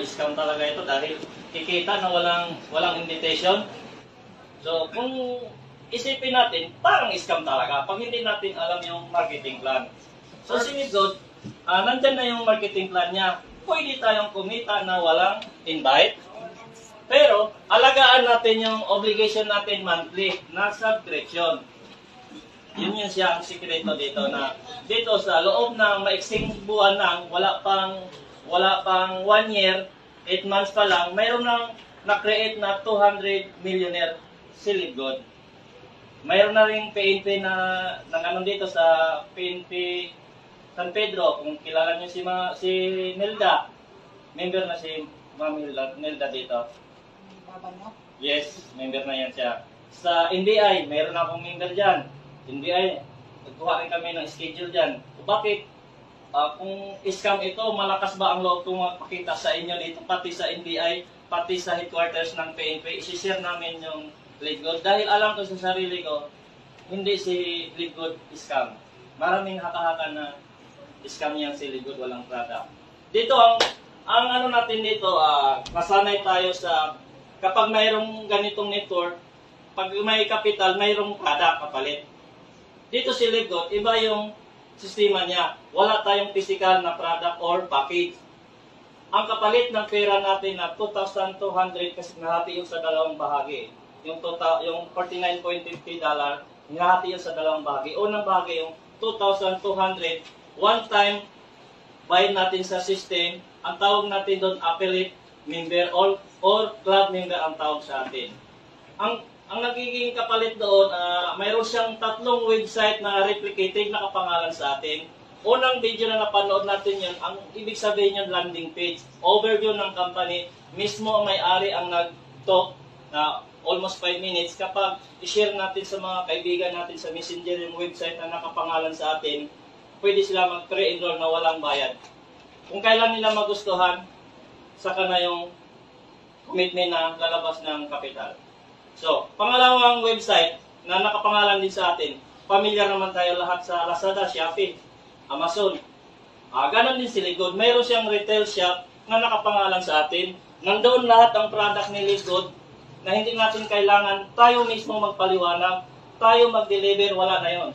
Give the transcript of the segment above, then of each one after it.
scam talaga ito dahil kikita na walang invitation. So, kung isipin natin, parang scam talaga pag hindi natin alam yung marketing plan. So, si Lidgood, nandyan na yung marketing plan niya. Pwede tayong kumita na walang invite. Pero, alagaan natin yung obligation natin monthly na subscription. Yun siya ang sikreto dito na dito sa loob ng maiksing buwan lang, wala pang 1 year, 8 months pa lang, mayroon nang na-create na 200 millionaire si Lidgood. Mayroon na rin PNP na dito sa PNP San Pedro, kung kilala niyo si Nelda, member na si Ma'am Nelda dito. Yes, member na yan siya. Sa NBI, mayroon akong member dyan. NBI, nagkuha rin kami ng schedule dyan. Bakit? Kung scam ito, malakas ba ang loob kong magpakita sa inyo dito, pati sa NBI, pati sa headquarters ng PNP, isi-share namin yung Lidgood. Dahil alam ko sa sarili ko, hindi si Lidgood scam. Maraming haka-haka na scam yan si Lidgood, walang product. Dito, ang ano natin dito, masanay tayo sa kapag mayroong ganitong network, pag may capital, mayroong product kapalit. Dito si Lidgood, iba yung sistema niya. Wala tayong physical na product or package. Ang kapalit ng pera natin na 2,200 kasi nahati yun sa dalawang bahagi. Yung $49.50, nahati yun sa dalawang bahagi. Unang bahagi yung 2,200, one time bayad natin sa system. Ang tawag natin doon affiliate member or club member ang tawag sa atin. Ang nagiging kapalit doon, mayroon siyang 3 website na replicated na kapangalan sa atin. Unang video na napanood natin yun, ang ibig sabihin yung landing page, overview ng company, mismo ang may-ari ang nag-talk na almost 5 minutes. Kapag i-share natin sa mga kaibigan natin sa Messenger yung website na nakapangalan sa atin, pwede sila mag-pre-enroll na walang bayad. Kung kailan nila magustuhan, saka na yung commitment na lalabas ng kapital. So, pangalawang website na nakapangalan din sa atin, familiar naman tayo lahat sa Lazada, Shopee, Amazon. Ganon din si Lidgood. Mayroon siyang retail shop na nakapangalan sa atin. Nandoon lahat ang product ni Lidgood na hindi natin kailangan tayo mismo magpaliwanag, tayo mag-deliver, wala na yon.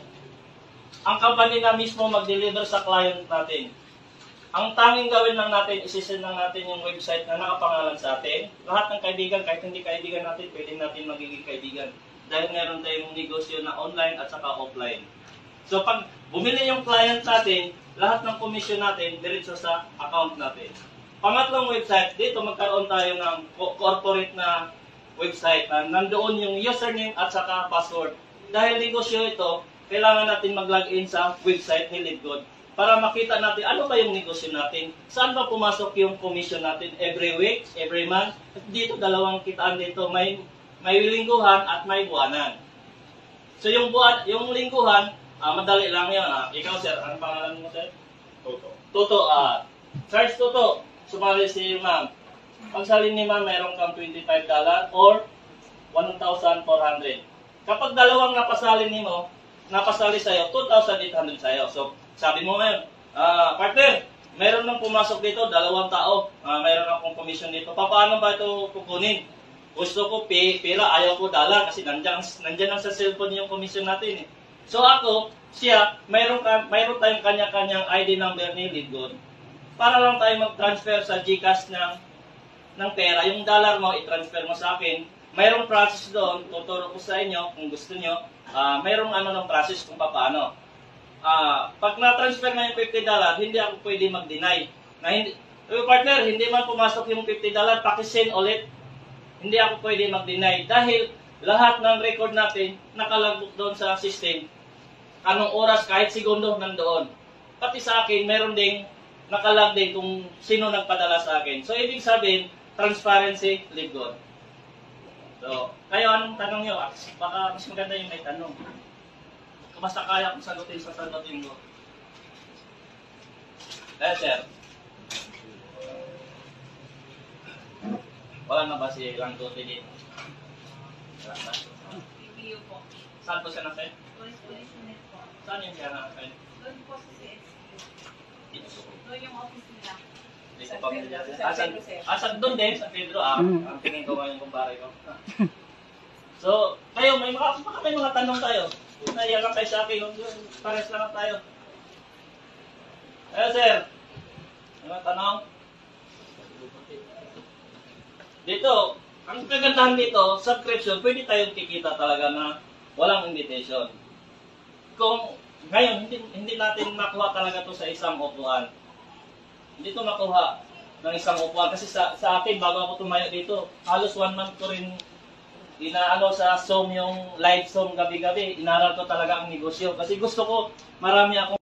Ang company na mismo mag-deliver sa client natin. Ang tanging gawin lang natin, isisend lang natin yung website na nakapangalan sa atin. Lahat ng kaibigan, kahit hindi kaibigan natin, pwede natin magiging kaibigan. Dahil meron tayong negosyo na online at saka offline. So pag bumili yung client natin, lahat ng commission natin, diretso sa account natin. Pangatlong website, dito magkaroon tayo ng corporate na website na nandoon yung username at saka password. Dahil negosyo ito, kailangan natin mag-login sa website ni Lidgood para makita natin ano ba yung negosyo natin, saan ba pumasok yung commission natin every week, every month. At dito, dalawang kitaan dito, may lingguhan at may buwanan. So yung lingguhan, madali lang yun. Ikaw sir, ano pangalan mo sir? Toto. Toto, charge Toto. Sumali si ma'am. Pag salin ni ma'am, mayroon kang $25 or 1,400. Kapag dalawang napasali sa'yo, 2,800 sa'yo. So, sabi mo ngayon, partner, mayroon nang pumasok dito, 2 tao, mayroon akong commission dito. Paano ba ito kukunin? Gusto ko pera, ayaw ko dollar kasi nandyan lang sa cellphone yung commission natin. So ako, siya, mayroon tayong kanya-kanyang ID number ni Lidgood. Para lang tayo mag-transfer sa GCash ng pera. Yung dollar mo, i-transfer mo sa akin. Mayroong process doon, tuturo ko sa inyo kung gusto nyo. Mayroong ng process kung paano. Pag na-transfer na yung $50, hindi ako pwede mag-deny. Partner, hindi man pumasok yung $50, pakisend ulit. Hindi ako pwede mag-deny. Dahil lahat ng record natin, nakalagbook doon sa system. Anong oras, kahit segundo, nandoon. Pati sa akin, meron ding nakalag din kung sino nagpadala sa akin. So, ibig sabihin, transparency, Lidgood. So, kayo, anong tanong nyo? Baka mas maganda yung may tanong. Basta kaya kong sagutin ko. Sir. Wala na ba si Langkote dito? Wala na. Review po. Saan po siya na-send? Police po. Saan yung siya na-send? Doon po sa CSQ. Dito po. Doon yung office nila. Dito San pa Pedro, kami. San Pedro, sir. Asan doon din, San Pedro. Ang tingin ko ngayon kumpare ko. So, kayo, baka may mga tanong tayo. Naiya lang kayo sa akin. Pares lang tayo. Ayo, sir. May mga tanong? Dito, ang kagandahan dito, subscription, pwede tayong kikita talaga na walang invitation. Kung ngayon, hindi natin makuha talaga to sa isang upuan. Hindi to makuha ng isang upuan. Kasi sa akin, bago ako tumayo dito, halos 1 month ko rin inaano sa Zoom yung live Zoom gabi-gabi. Inaral ko talaga ang negosyo. Kasi gusto ko marami akong